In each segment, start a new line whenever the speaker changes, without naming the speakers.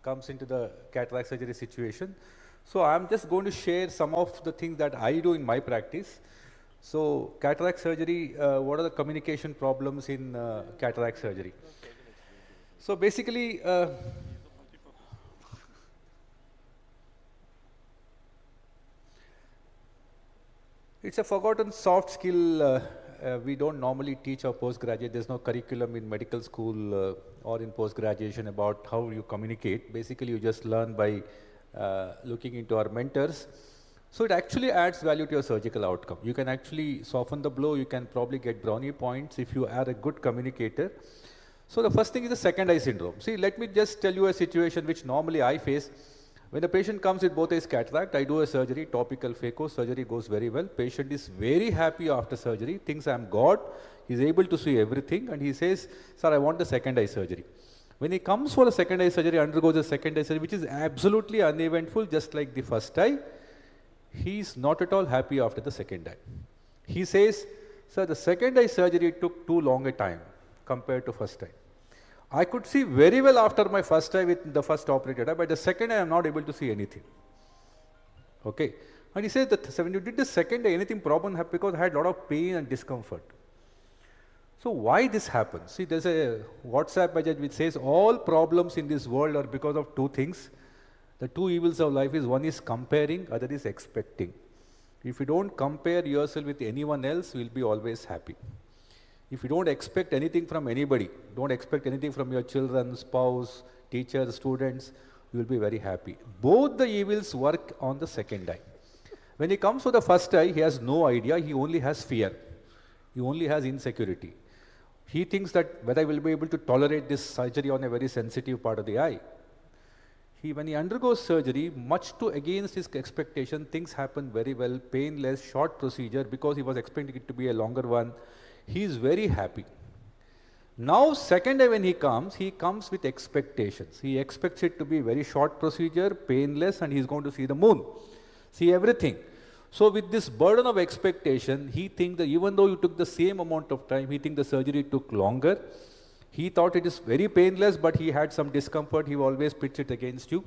comes into the cataract surgery situation. So I'm just going to share some of the things that I do in my practice. So cataract surgery, what are the communication problems in cataract surgery? So basically, it's a forgotten soft skill. We don't normally teach our postgraduate. There's no curriculum in medical school or in post-graduation about how you communicate. Basically, you just learn by looking into our mentors. So it actually adds value to your surgical outcome. You can actually soften the blow. You can probably get brownie points if you are a good communicator. So the first thing is the second eye syndrome. See, let me just tell you a situation which normally I face. When the patient comes with both eyes cataract, I do a surgery, topical phaco, surgery goes very well. Patient is very happy after surgery, thinks I'm God, he's able to see everything, and he says, sir, I want the second eye surgery. When he comes for a second eye surgery, undergoes a second eye surgery, which is absolutely uneventful, just like the first eye, he's not at all happy after the second eye. He says, sir, the second eye surgery took too long a time compared to first eye. I could see very well after my first eye with the first operated eye, but the second eye I am not able to see anything. Okay. And he says that when you did the second eye, anything problem happened because I had a lot of pain and discomfort. So why this happens? See, there's a WhatsApp message which says all problems in this world are because of two things. The two evils of life is one is comparing, other is expecting. If you don't compare yourself with anyone else, you will be always happy. If you don't expect anything from anybody, don't expect anything from your children, spouse, teachers, students, you will be very happy. Both the evils work on the second eye. When he comes to the first eye, he has no idea, he only has fear. He only has insecurity. He thinks that whether I will be able to tolerate this surgery on a very sensitive part of the eye. When he undergoes surgery, much to against his expectation, things happen very well, painless, short procedure, because he was expecting it to be a longer one. He is very happy. Now, second eye when he comes with expectations. He expects it to be very short procedure, painless, and he is going to see the moon, see everything. So with this burden of expectation, he thinks that even though you took the same amount of time, he thinks the surgery took longer. He thought it is very painless, but he had some discomfort. He always pits it against you.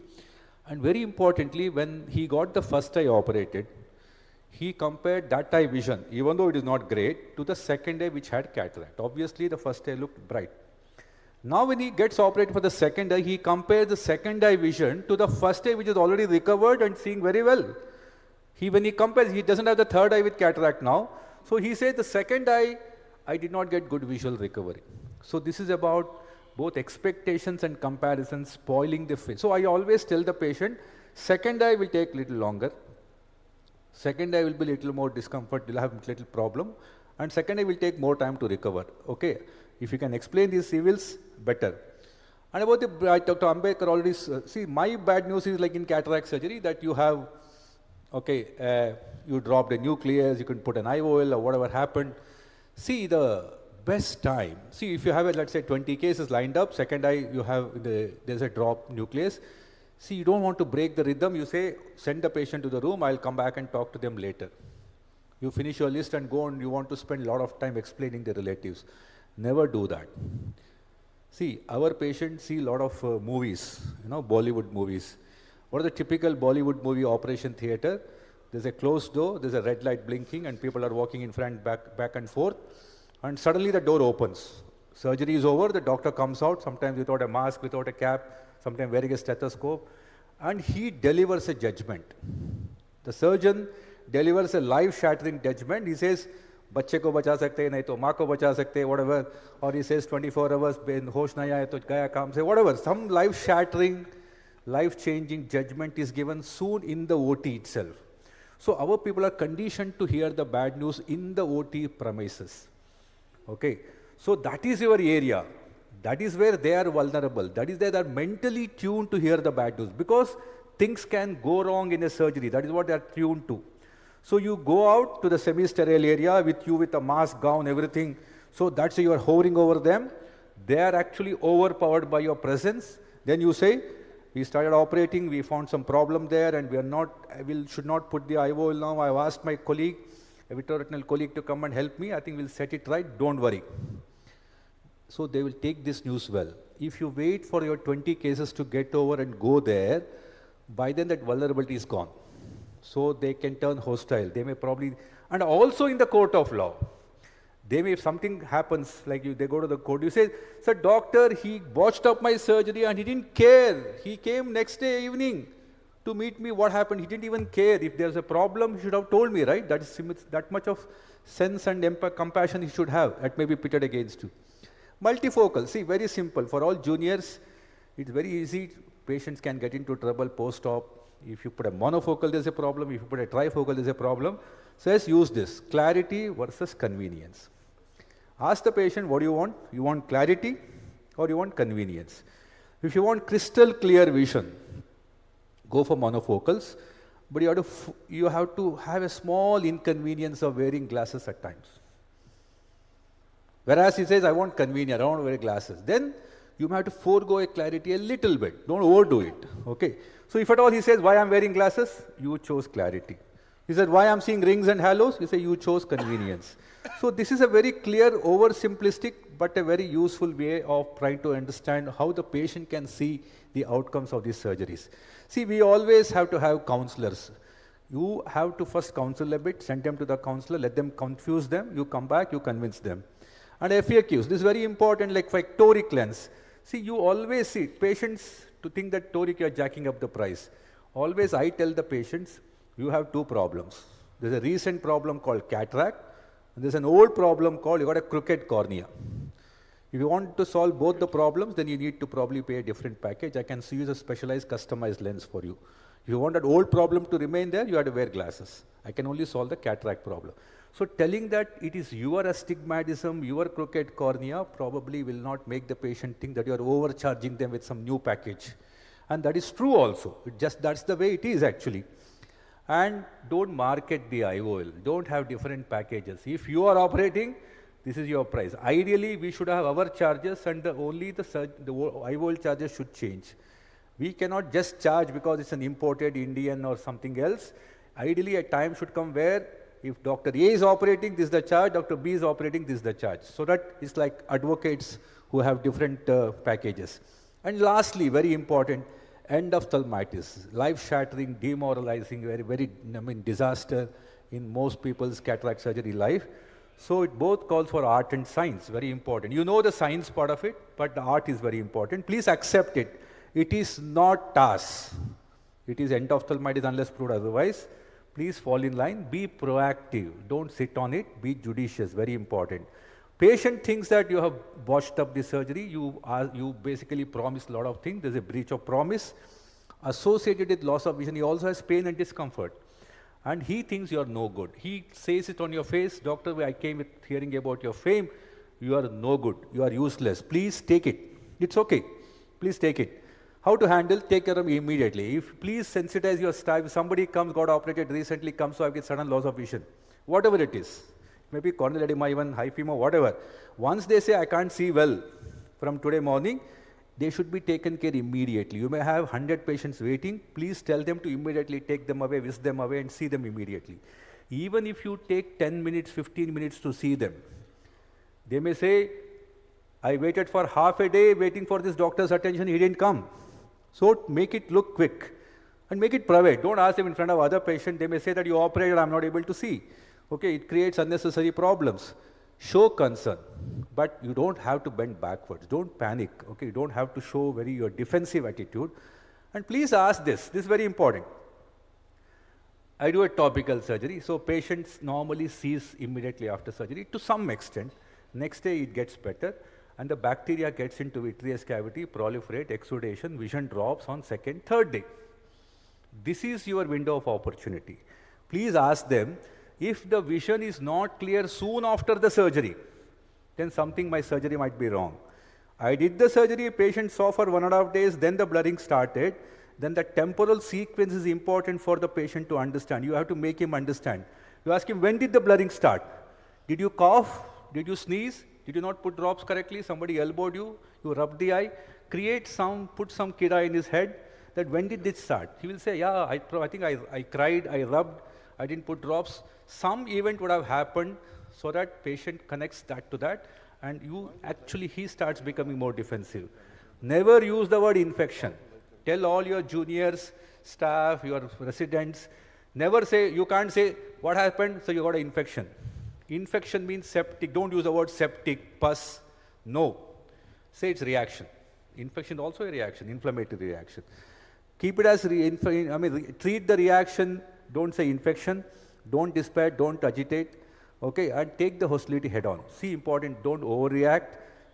And very importantly, when he got the first eye operated, he compared that eye vision, even though it is not great, to the second eye which had cataract. Obviously, the first eye looked bright. Now when he gets operated for the second eye, he compares the second eye vision to the first eye which is already recovered and seeing very well. When he compares, he doesn't have the third eye with cataract now. So he says the second eye, I did not get good visual recovery. So this is about both expectations and comparisons spoiling the face. So I always tell the patient, second eye will take little longer. Second eye will be little more discomfort, you'll have little problem, and second eye will take more time to recover. Okay, if you can explain these evils, better. And about the Dr. Ambedkar already, see, my bad news is like in cataract surgery that you have, okay, you dropped a nucleus, you can put an IOL or whatever happened. See, the best time, see, if you have, let's say 20 cases lined up, second eye you have, there's a drop nucleus. See, you don't want to break the rhythm. You say, send the patient to the room, I'll come back and talk to them later. You finish your list and go on, you want to spend a lot of time explaining the relatives. Never do that. See, our patients see a lot of movies, Bollywood movies. What is the typical Bollywood movie operation theater? There's a closed door, there's a red light blinking, and people are walking in front, back and forth, and suddenly the door opens. Surgery is over, the doctor comes out, sometimes without a mask, without a cap, sometimes wearing a stethoscope, and he delivers a judgment. The surgeon delivers a life-shattering judgment. He says, "Bacche ko bacha sakte hai, nahi to maa ko bacha sakte hai," whatever. Or he says, 24 hours, hosh nahi aaye to gaya kaam se, whatever. Some life-shattering, life-changing judgment is given soon in the OT itself. So our people are conditioned to hear the bad news in the OT premises. Okay, so that is your area. That is where they are vulnerable. That is where they are mentally tuned to hear the bad news, because things can go wrong in a surgery. That is what they are tuned to. So you go out to the semi-sterile area with a mask, gown, everything. So that's why you are hovering over them. They are actually overpowered by your presence. Then you say, we started operating, we found some problem there, and should not put the IOL now. I've asked my colleague, a vitreoretinal colleague, to come and help me. I think we'll set it right. Don't worry. So they will take this news well. If you wait for your 20 cases to get over and go there, by then that vulnerability is gone. So they can turn hostile. They may probably, and also in the court of law, they may, if something happens, like they go to the court, you say, sir, doctor, he botched up my surgery and he didn't care. He came next day evening to meet me. What happened? He didn't even care. If there's a problem, he should have told me, right? That is that much of sense and compassion he should have. That may be pitted against you. Multifocal, see, very simple. For all juniors, it's very easy. Patients can get into trouble post-op. If you put a monofocal, there's a problem. If you put a trifocal, there's a problem. So let's use this, clarity versus convenience. Ask the patient, what do you want? You want clarity or you want convenience? If you want crystal clear vision, go for monofocals, but you have to have a small inconvenience of wearing glasses at times. Whereas he says, I want convenience, I don't want to wear glasses. Then you have to forego a clarity a little bit. Don't overdo it. Okay. So if at all he says, why I'm wearing glasses? You chose clarity. He said, why I'm seeing rings and halos? You say, you chose convenience. So this is a very clear, oversimplistic, but a very useful way of trying to understand how the patient can see the outcomes of these surgeries. See, we always have to have counselors. You have to first counsel a bit, send them to the counselor, let them confuse them, you come back, you convince them. And FAQs, this is very important, like for toric lens. See, you always see patients to think that toric, you are jacking up the price. Always I tell the patients, you have two problems. There's a recent problem called cataract, and there's an old problem called you got a crooked cornea. If you want to solve both the problems, then you need to probably pay a different package. I can use a specialized, customized lens for you. If you want that old problem to remain there, you have to wear glasses. I can only solve the cataract problem. So telling that it is your astigmatism, your crooked cornea, probably will not make the patient think that you are overcharging them with some new package. And that is true also. That's the way it is actually. And don't market the IOL. Don't have different packages. If you are operating, this is your price. Ideally, we should have our charges and only the IOL charges should change. We cannot just charge because it's an imported Indian or something else. Ideally, a time should come where if Dr. A is operating, this is the charge, Dr. B is operating, this is the charge. So that is like advocates who have different packages. And lastly, very important, endophthalmitis, life-shattering, demoralizing, very disaster in most people's cataract surgery life. So it both calls for art and science, very important. You know the science part of it, but the art is very important. Please accept it. It is not TAS. It is endophthalmitis unless proved otherwise. Please fall in line, be proactive. Don't sit on it, be judicious, very important. Patient thinks that you have botched up the surgery, you basically promised a lot of things, there's a breach of promise. Associated with loss of vision, he also has pain and discomfort. And he thinks you are no good. He says it on your face, doctor, I came with hearing about your fame, you are no good, you are useless. Please take it. It's okay. Please take it. How to handle? Take care of it immediately. Please sensitize your staff. If somebody comes, got operated recently, comes, so I get sudden loss of vision. Whatever it is. Maybe corneal edema, even hyphema, whatever. Once they say, I can't see well from today morning, they should be taken care immediately. You may have 100 patients waiting. Please tell them to immediately take them away, whisk them away, and see them immediately. Even if you take 10 minutes, 15 minutes to see them, they may say, I waited for half a day waiting for this doctor's attention, he didn't come. So make it look quick and make it private. Don't ask them in front of other patients. They may say that you operated, I'm not able to see. Okay, it creates unnecessary problems. Show concern, but you don't have to bend backwards. Don't panic. Okay, you don't have to show your defensive attitude. And please ask this is very important. I do a topical surgery, so patients normally cease immediately after surgery to some extent. Next day it gets better. And the bacteria gets into vitreous cavity, proliferate, exudation, vision drops on second, third day. This is your window of opportunity. Please ask them, if the vision is not clear soon after the surgery, then my surgery might be wrong. I did the surgery, patient saw for 1.5 days, then the blurring started. Then the temporal sequence is important for the patient to understand. You have to make him understand. You ask him, when did the blurring start? Did you cough? Did you sneeze? Did you not put drops correctly? Somebody elbowed you, you rubbed the eye, put some kida in his head, that when did this start? He will say, yeah, I think I cried, I rubbed, I didn't put drops. Some event would have happened so that patient connects that to that, and he starts becoming more defensive. Never use the word infection. Tell all your juniors, staff, your residents, never say, you can't say, what happened, so you got an infection. Infection means septic. Don't use the word septic, pus. No. Say it's reaction. Infection is also a reaction, inflammatory reaction. Keep it as, treat the reaction, don't say infection, don't despair, don't agitate, okay, and take the hostility head on. See, important, don't overreact.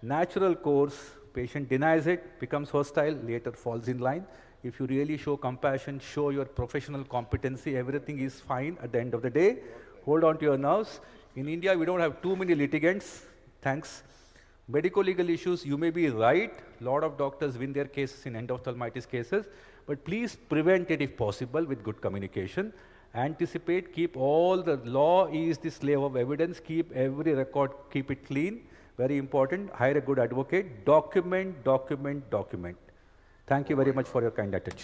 Natural course, patient denies it, becomes hostile, later falls in line. If you really show compassion, show your professional competency, everything is fine at the end of the day. Hold on to your nerves. In India, we don't have too many litigants, thanks. Medico-legal issues, you may be right. A lot of doctors win their cases in endophthalmitis cases, but please prevent it if possible with good communication. Anticipate, keep all the law is the slave of evidence, keep every record, keep it clean. Very important, hire a good advocate, document, document, document. Thank you very much for your kind attention.